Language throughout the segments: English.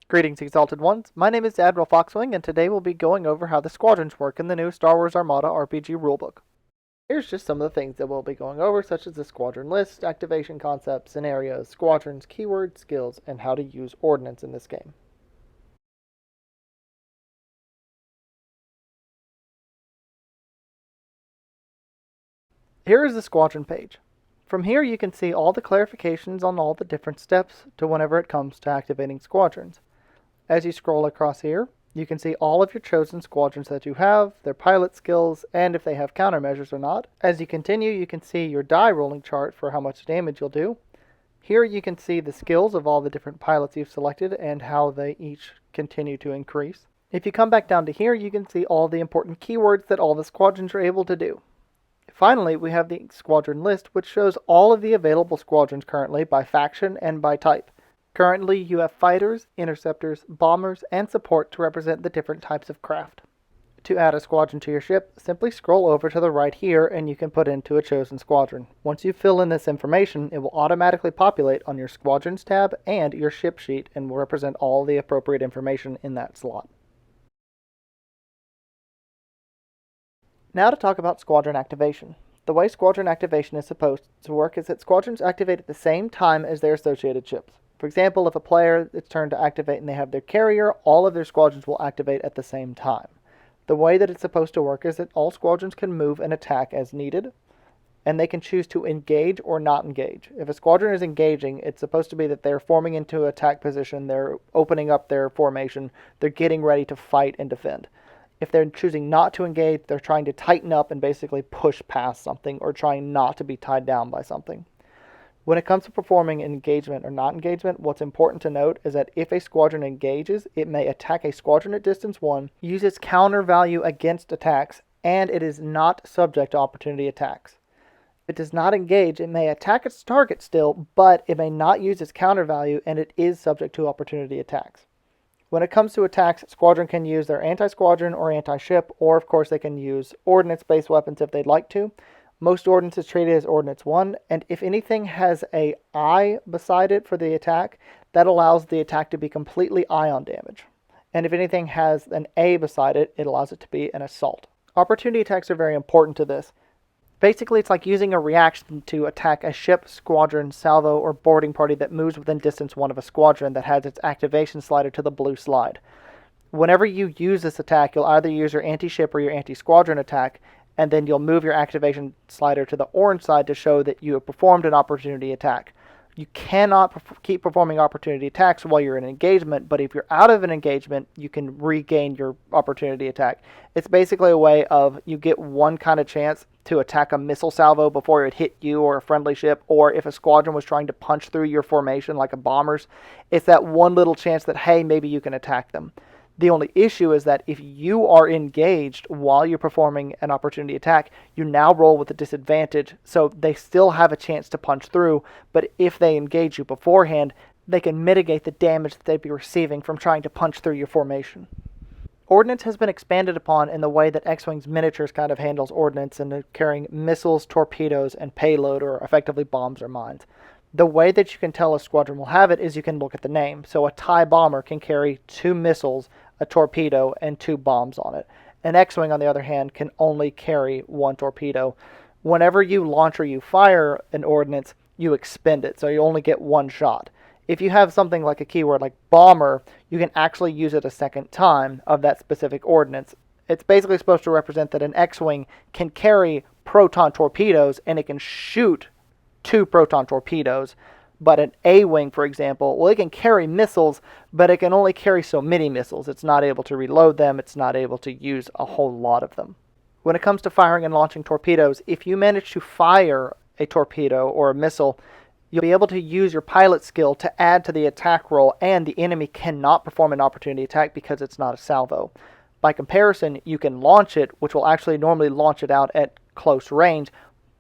Greetings, Exalted Ones. My name is Admiral Foxwing, and today we'll be going over how the Squadrons work in the new Star Wars Armada RPG Rulebook. Here's just some of the things that we'll be going over, such as the Squadron list, activation concepts, scenarios, Squadrons, keywords, skills, and how to use Ordnance in this game. Here is the Squadron page. From here you can see all the clarifications on all the different steps to whenever it comes to activating Squadrons. As you scroll across here, you can see all of your chosen squadrons that you have, their pilot skills, and if they have countermeasures or not. As you continue, you can see your die rolling chart for how much damage you'll do. Here you can see the skills of all the different pilots you've selected and how they each continue to increase. If you come back down to here, you can see all the important keywords that all the squadrons are able to do. Finally, we have the squadron list, which shows all of the available squadrons currently by faction and by type. Currently, you have fighters, interceptors, bombers, and support to represent the different types of craft. To add a squadron to your ship, simply scroll over to the right here and you can put into a chosen squadron. Once you fill in this information, it will automatically populate on your Squadrons tab and your ship sheet and will represent all the appropriate information in that slot. Now to talk about squadron activation. The way squadron activation is supposed to work is that squadrons activate at the same time as their associated ships. For example, if a player it's turn to activate and they have their carrier, all of their squadrons will activate at the same time. The way that it's supposed to work is that all squadrons can move and attack as needed, and they can choose to engage or not engage. If a squadron is engaging, it's supposed to be that they're forming into attack position, they're opening up their formation, they're getting ready to fight and defend. If they're choosing not to engage, they're trying to tighten up and basically push past something or trying not to be tied down by something. When it comes to performing engagement or not engagement, what's important to note is that if a squadron engages, it may attack a squadron at distance 1, use its counter value against attacks, and it is not subject to opportunity attacks. If it does not engage, it may attack its target still, but it may not use its counter value, and it is subject to opportunity attacks. When it comes to attacks, Squadron can use their anti-squadron or anti-ship, or of course they can use ordnance-based weapons if they'd like to. Most ordnance is treated as Ordnance 1, and if anything has a I beside it for the attack, that allows the attack to be completely ion damage. And if anything has an A beside it, it allows it to be an assault. Opportunity attacks are very important to this. Basically, it's like using a reaction to attack a ship, squadron, salvo, or boarding party that moves within distance 1 of a squadron that has its activation slider to the blue slide. Whenever you use this attack, you'll either use your anti-ship or your anti-squadron attack, and then you'll move your activation slider to the orange side to show that you have performed an opportunity attack. You cannot keep performing opportunity attacks while you're in engagement, but if you're out of an engagement, you can regain your opportunity attack. It's basically a way of you get one kind of chance to attack a missile salvo before it hit you or a friendly ship, or if a squadron was trying to punch through your formation like a bomber's, it's that one little chance that, hey, maybe you can attack them. The only issue is that if you are engaged while you're performing an opportunity attack, you now roll with a disadvantage, so they still have a chance to punch through, but if they engage you beforehand, they can mitigate the damage that they'd be receiving from trying to punch through your formation. Ordnance has been expanded upon in the way that X-Wing's miniatures kind of handles ordnance and carrying missiles, torpedoes, and payload, or effectively bombs or mines. The way that you can tell a squadron will have it is you can look at the name. So a TIE bomber can carry 2 missiles, a torpedo, and 2 bombs on it. An X-Wing, on the other hand, can only carry 1 torpedo. Whenever you launch or you fire an ordnance, you expend it, so you only get 1 shot. If you have something like a keyword like bomber, you can actually use it a second time of that specific ordnance. It's basically supposed to represent that an X-Wing can carry proton torpedoes and it can shoot 2 proton torpedoes, but an A-Wing, for example, well, it can carry missiles, but it can only carry so many missiles. It's not able to reload them. It's not able to use a whole lot of them. When it comes to firing and launching torpedoes, if you manage to fire a torpedo or a missile, you'll be able to use your pilot skill to add to the attack roll, and the enemy cannot perform an opportunity attack because it's not a salvo. By comparison, you can launch it, which will actually normally launch it out at close range,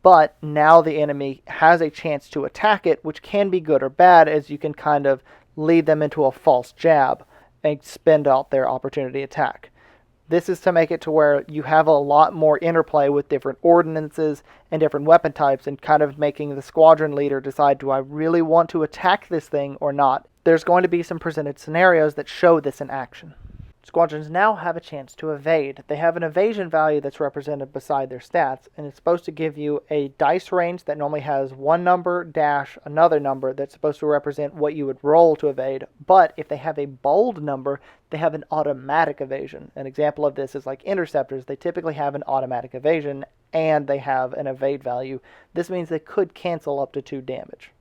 but now the enemy has a chance to attack it, which can be good or bad, as you can kind of lead them into a false jab and spend out their opportunity attack. This is to make it to where you have a lot more interplay with different ordinances and different weapon types, and kind of making the squadron leader decide, do I really want to attack this thing or not? there's going to be some presented scenarios that show this in action. Squadrons now have a chance to evade. They have an evasion value that's represented beside their stats, and it's supposed to give you a dice range that normally has one number dash another number that's supposed to represent what you would roll to evade. But if they have a bold number, they have an automatic evasion. An example of this is like interceptors. They typically have an automatic evasion, and they have an evade value. This means they could cancel up to 2 damage.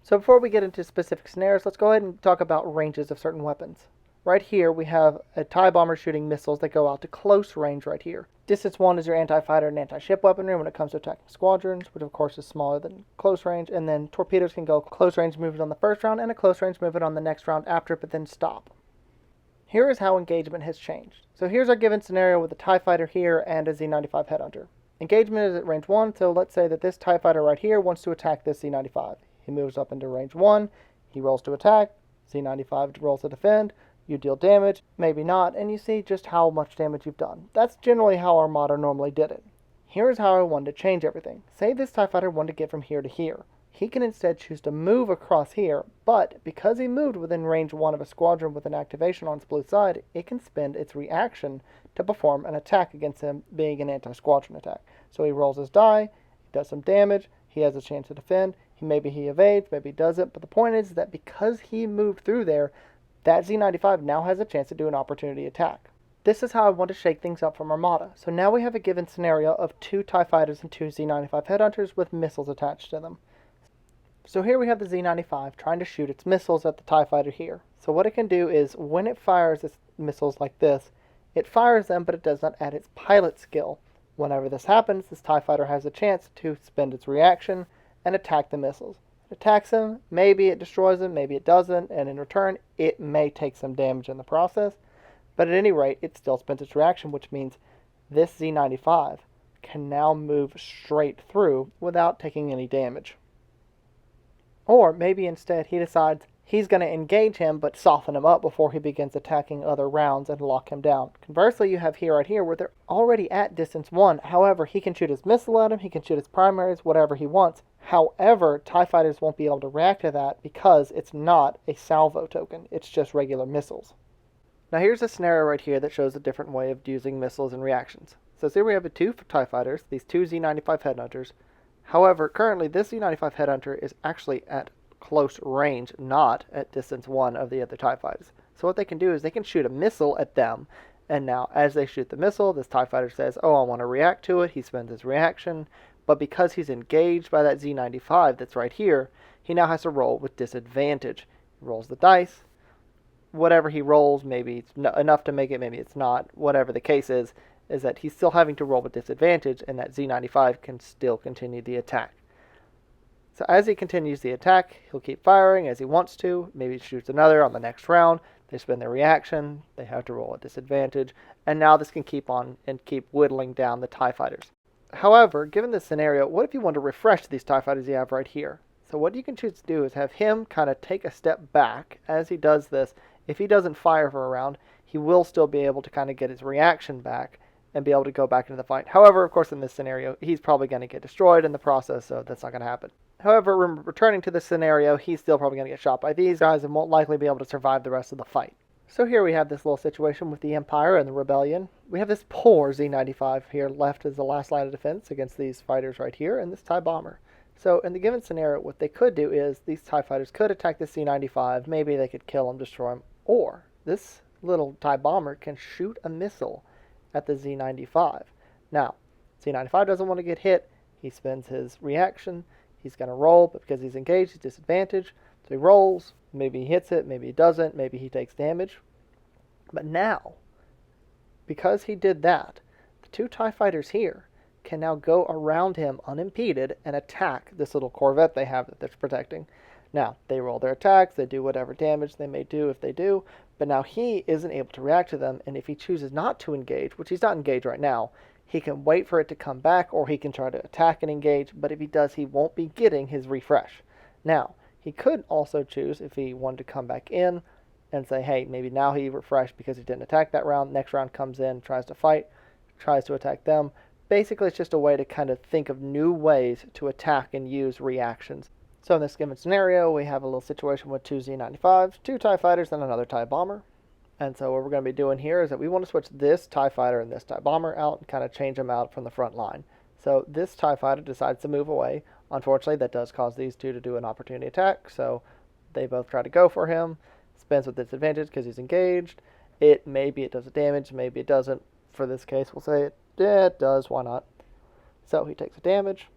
So before we get into specific scenarios, let's go ahead and talk about ranges of certain weapons. Right here, we have a TIE bomber shooting missiles that go out to close range right here. Distance 1 is your anti-fighter and anti-ship weaponry when it comes to attacking squadrons, which of course is smaller than close range. And then torpedoes can go close range movement on the first round and a close range movement on the next round after, but then stop. Here is how engagement has changed. So here's our given scenario with a TIE fighter here and a Z-95 Headhunter. Engagement is at range 1, so let's say that this TIE fighter right here wants to attack this Z-95. He moves up into range 1, he rolls to attack, Z-95 rolls to defend, you deal damage, maybe not, and you see just how much damage you've done. That's generally how Armada normally did it. Here's how I wanted to change everything. Say this TIE fighter wanted to get from here to here. He can instead choose to move across here, but because he moved within range 1 of a squadron with an activation on its blue side, it can spend its reaction to perform an attack against him, being an anti-squadron attack. So he rolls his die, he does some damage, he has a chance to defend, maybe he evades, maybe he doesn't, but the point is that because he moved through there, that Z-95 now has a chance to do an opportunity attack. This is how I want to shake things up from Armada. So now we have a given scenario of 2 TIE fighters and 2 Z-95 Headhunters with missiles attached to them. So here we have the Z-95 trying to shoot its missiles at the TIE fighter here. So what it can do is, when it fires its missiles like this, it fires them, but it does not add its pilot skill. Whenever this happens, this TIE fighter has a chance to spend its reaction and attack the missiles. It attacks them, maybe it destroys them, maybe it doesn't, and in return, it may take some damage in the process. But at any rate, it still spends its reaction, which means this Z-95 can now move straight through without taking any damage. Or maybe instead he decides he's going to engage him but soften him up before he begins attacking other rounds and lock him down. Conversely, you have here right here where they're already at distance 1. However, he can shoot his missile at him, he can shoot his primaries, whatever he wants. However, TIE fighters won't be able to react to that because it's not a salvo token. It's just regular missiles. Now here's a scenario right here that shows a different way of using missiles and reactions. So here we have the 2 TIE fighters, these 2 Z-95 Headhunters. However, currently this Z-95 Headhunter is actually at close range, not at distance 1 of the other TIE fighters. So what they can do is they can shoot a missile at them, and now as they shoot the missile, this TIE fighter says, oh, I want to react to it. He spends his reaction, but because he's engaged by that Z-95 that's right here, he now has to roll with disadvantage. He rolls the dice. Whatever he rolls, maybe it's enough to make it, maybe it's not. Whatever the case is that he's still having to roll with disadvantage, and that Z-95 can still continue the attack. So as he continues the attack, he'll keep firing as he wants to. Maybe he shoots another on the next round. They spend their reaction. They have to roll a disadvantage. And now this can keep on and keep whittling down the TIE fighters. However, given this scenario, what if you want to refresh these TIE fighters you have right here? So what you can choose to do is have him kind of take a step back as he does this. If he doesn't fire for a round, he will still be able to kind of get his reaction back and be able to go back into the fight. However, of course, in this scenario, he's probably going to get destroyed in the process, so that's not going to happen. However, returning to this scenario, he's still probably going to get shot by these guys and won't likely be able to survive the rest of the fight. So here we have this little situation with the Empire and the Rebellion. We have this poor Z-95 here left as the last line of defense against these fighters right here and this TIE bomber. So in the given scenario, what they could do is these TIE fighters could attack the C-95. Maybe they could kill him, destroy him. Or this little TIE bomber can shoot a missile at the Z-95. Now, Z-95 doesn't want to get hit. He spends his reaction. He's going to roll, but because he's engaged, he's disadvantaged. So he rolls. Maybe he hits it. Maybe he doesn't. Maybe he takes damage. But now, because he did that, the 2 TIE fighters here can now go around him unimpeded and attack this little Corvette they have that they're protecting. Now, they roll their attacks, they do whatever damage they may do if they do, but now he isn't able to react to them, and if he chooses not to engage, which he's not engaged right now, he can wait for it to come back, or he can try to attack and engage, but if he does, he won't be getting his refresh. Now, he could also choose, if he wanted to come back in, and say, hey, maybe now he refreshed because he didn't attack that round, next round comes in, tries to fight, tries to attack them, Basically, it's just a way to kind of think of new ways to attack and use reactions. So in this given scenario, we have a little situation with two Z-95s, two TIE fighters, and another TIE bomber. And so what we're going to be doing here is that we want to switch this TIE fighter and this TIE bomber out and kind of change them out from the front line. So this TIE fighter decides to move away. Unfortunately, that does cause these two to do an opportunity attack, so they both try to go for him. Spins with disadvantage because he's engaged. Maybe it does damage, maybe it doesn't. For this case, we'll say it does, why not? So he takes a damage,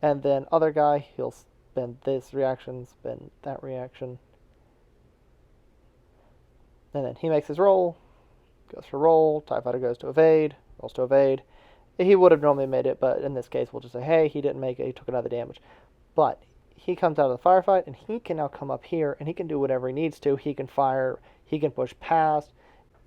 and then other guy, he'll spend this reaction, spend that reaction. And then he makes his roll, goes for roll, TIE fighter goes to evade, rolls to evade. He would have normally made it, but in this case, we'll just say, hey, he didn't make it, he took another damage. But he comes out of the firefight, and he can now come up here, and he can do whatever he needs to. He can fire, he can push past.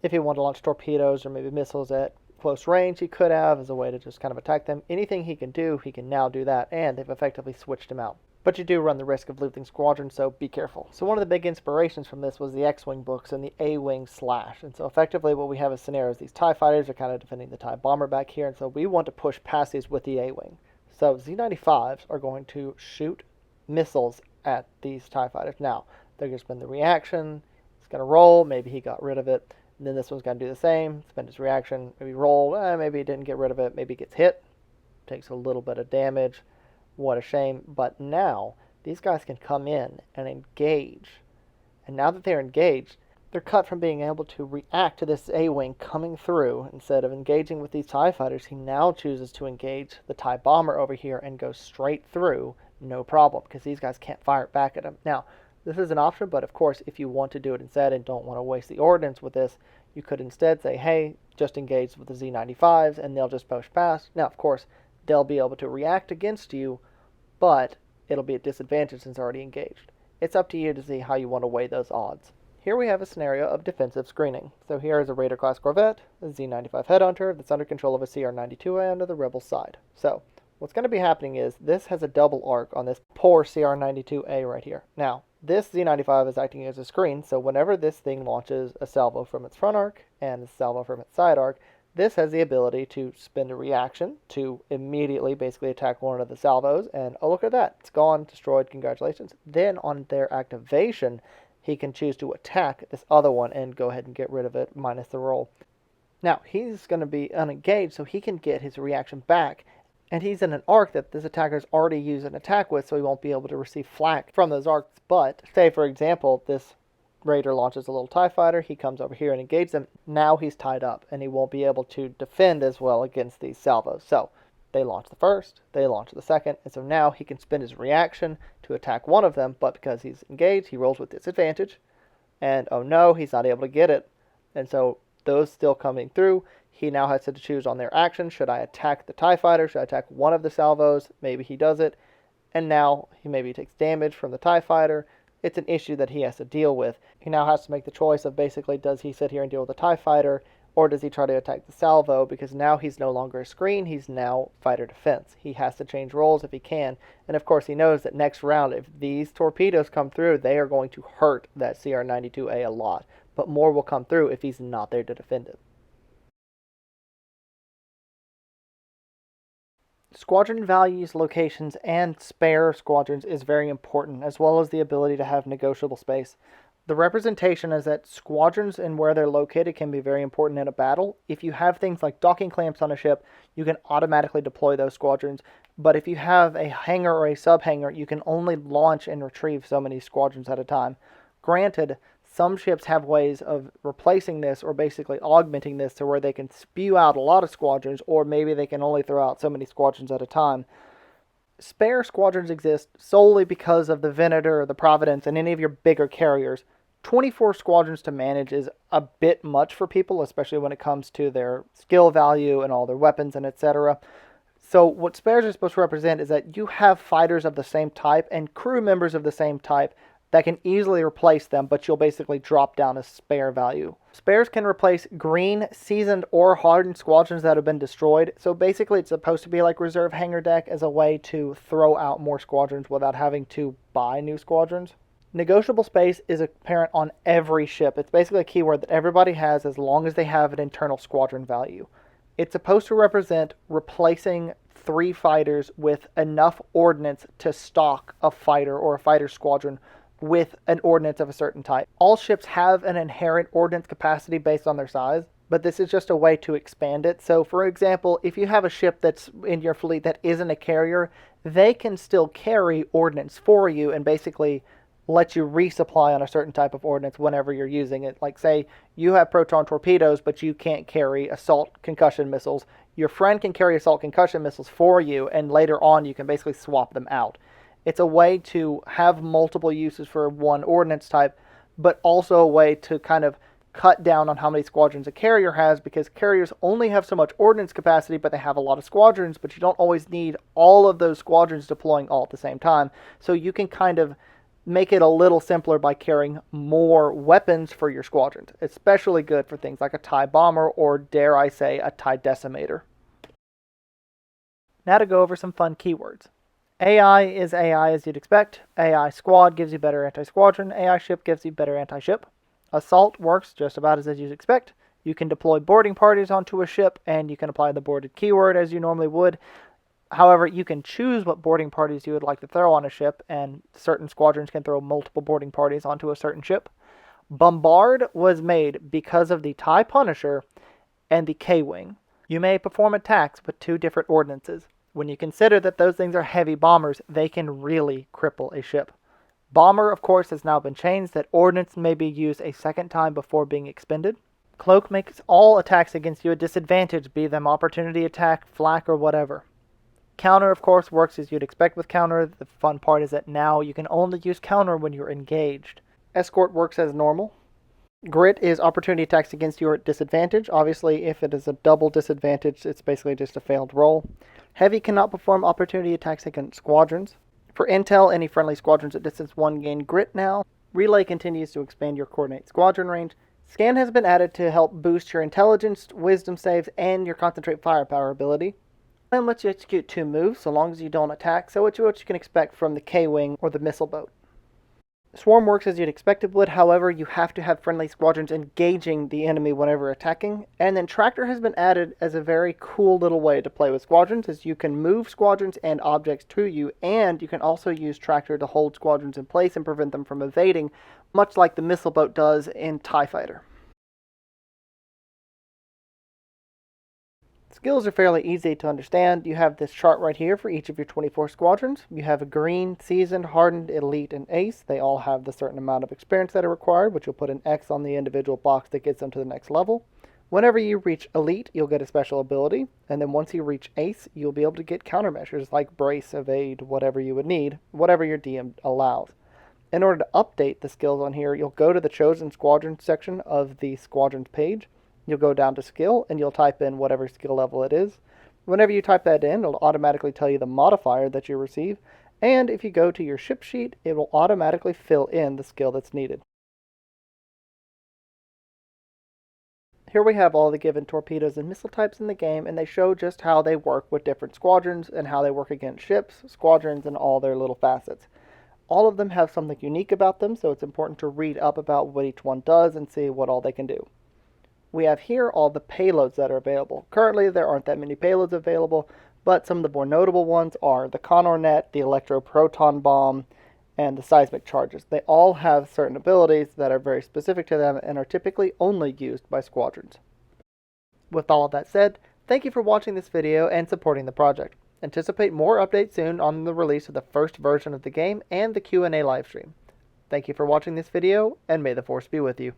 If he wanted to launch torpedoes or maybe missiles at close range, he could have as a way to just kind of attack them. Anything he can do, he can now do that, and they've effectively switched him out. But you do run the risk of losing squadrons, so be careful. So one of the big inspirations from this was the X-Wing books and the A-Wing slash. And so effectively what we have as scenarios, these TIE fighters are kind of defending the TIE bomber back here, and so we want to push past these with the A-Wing. So Z-95s are going to shoot missiles at these TIE fighters. Now, they're going to spend the reaction, it's going to roll, maybe he got rid of it, and then this one's going to do the same, spend his reaction, maybe roll, maybe he didn't get rid of it, maybe he gets hit, takes a little bit of damage. What a shame. But now, these guys can come in and engage. And now that they're engaged, they're cut from being able to react to this A-Wing coming through. Instead of engaging with these TIE fighters, he now chooses to engage the TIE bomber over here and go straight through, no problem, because these guys can't fire it back at him. Now, this is an option, but of course, if you want to do it instead and don't want to waste the ordnance with this, you could instead say, hey, just engage with the Z-95s, and they'll just push past. Now, of course, they'll be able to react against you, but it'll be at disadvantage since they're already engaged. It's up to you to see how you want to weigh those odds. Here we have a scenario of defensive screening. So here is a Raider-class corvette, a Z-95 headhunter that's under control of a CR-92A under the Rebel side. So what's going to be happening is this has a double arc on this poor CR-92A right here. Now, this Z-95 is acting as a screen, so whenever this thing launches a salvo from its front arc and a salvo from its side arc, this has the ability to spend a reaction to immediately basically attack one of the salvos, and oh, look at that, it's gone, destroyed, congratulations. Then on their activation, he can choose to attack this other one and go ahead and get rid of it, minus the roll. Now, he's going to be unengaged, so he can get his reaction back, and he's in an arc that this attacker's already used an attack with, so he won't be able to receive flak from those arcs. But, say for example, this Raider launches a little TIE fighter, he comes over here and engages them. Now he's tied up, and he won't be able to defend as well against these salvos. So, they launch the first, they launch the second, and so now he can spend his reaction to attack one of them, but because he's engaged, he rolls with disadvantage, and oh no, he's not able to get it. And so, those still coming through, he now has to choose on their action. Should I attack the TIE fighter? Should I attack one of the salvos? Maybe he does it, and now he maybe takes damage from the TIE fighter. It's an issue that he has to deal with. He now has to make the choice of basically, does he sit here and deal with the TIE fighter, or does he try to attack the salvo? Because now he's no longer a screen, he's now fighter defense. He has to change roles if he can, and of course he knows that next round, if these torpedoes come through, they are going to hurt that CR-92A a lot, but more will come through if he's not there to defend it. Squadron values, locations, and spare squadrons is very important, as well as the ability to have negotiable space. The representation is that squadrons and where they're located can be very important in a battle. If you have things like docking clamps on a ship, you can automatically deploy those squadrons. But if you have a hangar or a sub-hangar, you can only launch and retrieve so many squadrons at a time. Granted, some ships have ways of replacing this or basically augmenting this to where they can spew out a lot of squadrons, or maybe they can only throw out so many squadrons at a time. Spare squadrons exist solely because of the Venator, the Providence, and any of your bigger carriers. 24 squadrons to manage is a bit much for people, especially when it comes to their skill value and all their weapons and etc. So what spares are supposed to represent is that you have fighters of the same type and crew members of the same type that can easily replace them, but you'll basically drop down a spare value. Spares can replace green, seasoned, or hardened squadrons that have been destroyed, so basically it's supposed to be like reserve hangar deck as a way to throw out more squadrons without having to buy new squadrons. Negotiable space is apparent on every ship. It's basically a keyword that everybody has as long as they have an internal squadron value. It's supposed to represent replacing 3 fighters with enough ordnance to stock a fighter or a fighter squadron with an ordnance of a certain type. All ships have an inherent ordnance capacity based on their size, but this is just a way to expand it. So, for example, if you have a ship that's in your fleet that isn't a carrier, they can still carry ordnance for you and basically let you resupply on a certain type of ordnance whenever you're using it. Like, say you have proton torpedoes, but you can't carry assault concussion missiles. Your friend can carry assault concussion missiles for you, and later on you can basically swap them out. It's a way to have multiple uses for one ordnance type, but also a way to kind of cut down on how many squadrons a carrier has, because carriers only have so much ordnance capacity, but they have a lot of squadrons, but you don't always need all of those squadrons deploying all at the same time. So you can kind of make it a little simpler by carrying more weapons for your squadrons. Especially good for things like a TIE bomber or, dare I say, a TIE decimator. Now to go over some fun keywords. AI is AI as you'd expect. AI squad gives you better anti-squadron. AI ship gives you better anti-ship. Assault works just about as you'd expect. You can deploy boarding parties onto a ship, and you can apply the boarded keyword as you normally would. However, you can choose what boarding parties you would like to throw on a ship, and certain squadrons can throw multiple boarding parties onto a certain ship. Bombard was made because of the TIE Punisher and the K-Wing. You may perform attacks with 2 different ordnances. When you consider that those things are heavy bombers, they can really cripple a ship. Bomber, of course, has now been changed that ordnance may be used a second time before being expended. Cloak makes all attacks against you a disadvantage, be them opportunity attack, flak, or whatever. Counter, of course, works as you'd expect with counter. The fun part is that now you can only use counter when you're engaged. Escort works as normal. Grit is opportunity attacks against you at disadvantage. Obviously, if it is a double disadvantage, it's basically just a failed roll. Heavy cannot perform opportunity attacks against squadrons. For intel, any friendly squadrons at distance 1 gain grit now. Relay continues to expand your coordinate squadron range. Scan has been added to help boost your intelligence, wisdom saves, and your concentrate firepower ability. And lets you execute 2 moves so long as you don't attack, so it's what you can expect from the K-Wing or the missile boat. Swarm works as you'd expect it would, however, you have to have friendly squadrons engaging the enemy whenever attacking. And then Tractor has been added as a very cool little way to play with squadrons, as you can move squadrons and objects to you, and you can also use Tractor to hold squadrons in place and prevent them from evading, much like the missile boat does in TIE Fighter. Skills are fairly easy to understand. You have this chart right here for each of your 24 squadrons. You have a green, seasoned, hardened, elite, and ace. They all have the certain amount of experience that are required, which you'll put an X on the individual box that gets them to the next level. Whenever you reach elite, you'll get a special ability, and then once you reach ace, you'll be able to get countermeasures like brace, evade, whatever you would need, whatever your DM allows. In order to update the skills on here, you'll go to the chosen squadron section of the squadrons page. You'll go down to skill, and you'll type in whatever skill level it is. Whenever you type that in, it'll automatically tell you the modifier that you receive, and if you go to your ship sheet, it will automatically fill in the skill that's needed. Here we have all the given torpedoes and missile types in the game, and they show just how they work with different squadrons, and how they work against ships, squadrons, and all their little facets. All of them have something unique about them, so it's important to read up about what each one does and see what all they can do. We have here all the payloads that are available. Currently, there aren't that many payloads available, but some of the more notable ones are the Connornet, the Electro-Proton Bomb, and the Seismic Charges. They all have certain abilities that are very specific to them and are typically only used by squadrons. With all of that said, thank you for watching this video and supporting the project. Anticipate more updates soon on the release of the first version of the game and the Q&A livestream. Thank you for watching this video, and may the Force be with you.